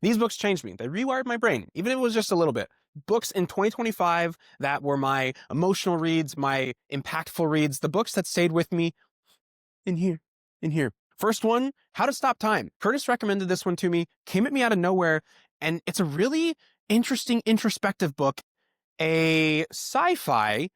These books changed me. They rewired my brain, even if it was just a little bit. Books in 2025 that were my emotional reads, my impactful reads, the books that stayed with me in here, in here. First one, How to Stop Time. Curtis recommended this one to me, came at me out of nowhere, and it's a really interesting introspective book, a sci-fi.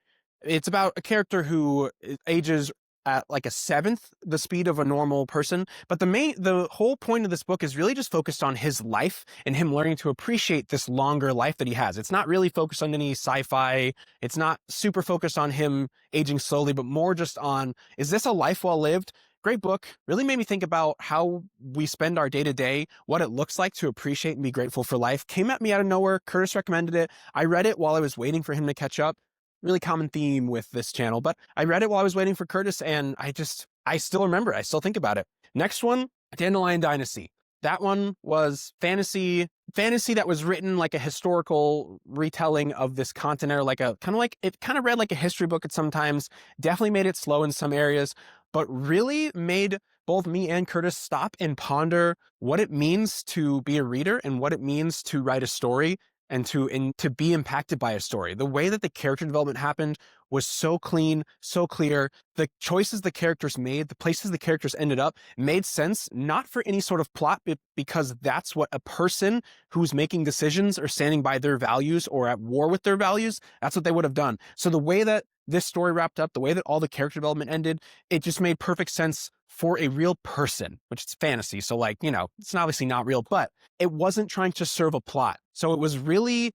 It's about a character who ages at like a seventh the speed of a normal person. But the whole point of this book is really just focused on his life and him learning to appreciate this longer life that he has. It's not really focused on any sci-fi. It's not super focused on him aging slowly, but more just on, is this a life well lived? Great book. Really made me think about how we spend our day to day, what it looks like to appreciate and be grateful for life. Came at me out of nowhere. Curtis recommended it. I read it while I was waiting for him to catch up. Really common theme with this channel, but I read it while I was waiting for Curtis, and I still remember, I still think about it. Next one, Dandelion Dynasty. That one was fantasy that was written like a historical retelling of this continent, or it kind of read like a history book at sometimes, definitely made it slow in some areas, but really made both me and Curtis stop and ponder what it means to be a reader and what it means to write a story and to be impacted by a story. The way that the character development happened was so clean, so clear. The choices the characters made, the places the characters ended up, made sense, not for any sort of plot, but because that's what a person who's making decisions or standing by their values or at war with their values, that's what they would have done. So the way that this story wrapped up, the way that all the character development ended, it just made perfect sense for a real person, which is fantasy. So it's obviously not real, but it wasn't trying to serve a plot. So it was really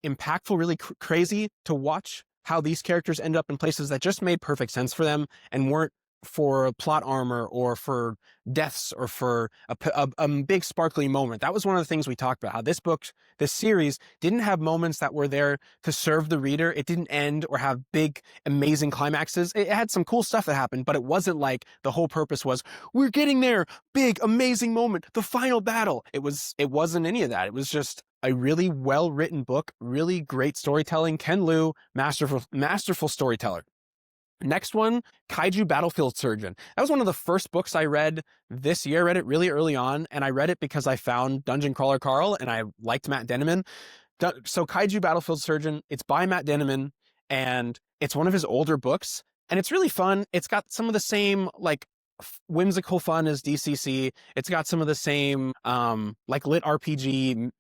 impactful, really crazy to watch how these characters end up in places that just made perfect sense for them and weren't for plot armor or for deaths or for a big sparkly moment. That was one of the things we talked about, how this series didn't have moments that were there to serve the reader. It didn't end or have big, amazing climaxes. It had some cool stuff that happened, but it wasn't like the whole purpose was, we're getting there, big, amazing moment, the final battle. It wasn't any of that. It was just a really well-written book, really great storytelling. Ken Liu, masterful storyteller. Next one, Kaiju Battlefield Surgeon. That was one of the first books I read this year. I read it really early on, and I read it because I found Dungeon Crawler Carl, and I liked Matt Denneman. So Kaiju Battlefield Surgeon, it's by Matt Denneman, and it's one of his older books, and it's really fun. It's got some of the same, whimsical fun as DCC. It's got some of the same, lit RPG,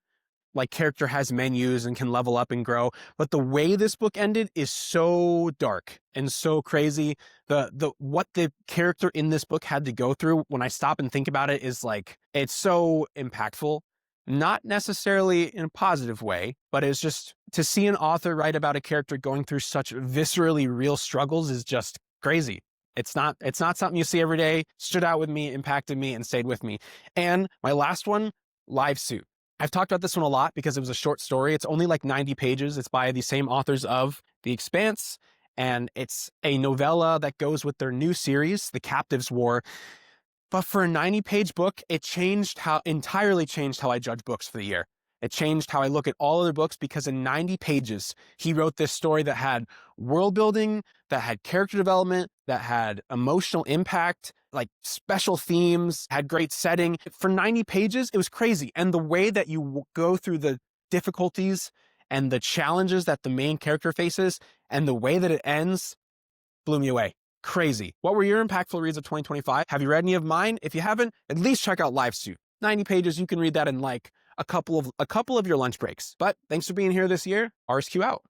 character has menus and can level up and grow. But the way this book ended is so dark and so crazy. What the character in this book had to go through, when I stop and think about it, is it's so impactful. Not necessarily in a positive way, but it's just to see an author write about a character going through such viscerally real struggles is just crazy. It's not something you see every day. Stood out with me, impacted me, and stayed with me. And my last one, Livesuit. I've talked about this one a lot because it was a short story. It's only 90 pages. It's by the same authors of The Expanse, and it's a novella that goes with their new series, The Captives' War. But for a 90-page book, it entirely changed how I judge books for the year. It changed how I look at all other books, because in 90 pages, he wrote this story that had world building, that had character development, that had emotional impact, special themes, had great setting. For 90 pages, it was crazy. And the way that you go through the difficulties and the challenges that the main character faces and the way that it ends blew me away. Crazy. What were your impactful reads of 2025? Have you read any of mine? If you haven't, at least check out Livesuit. 90 pages, you can read that in a couple of your lunch breaks. But thanks for being here this year. RSQ out.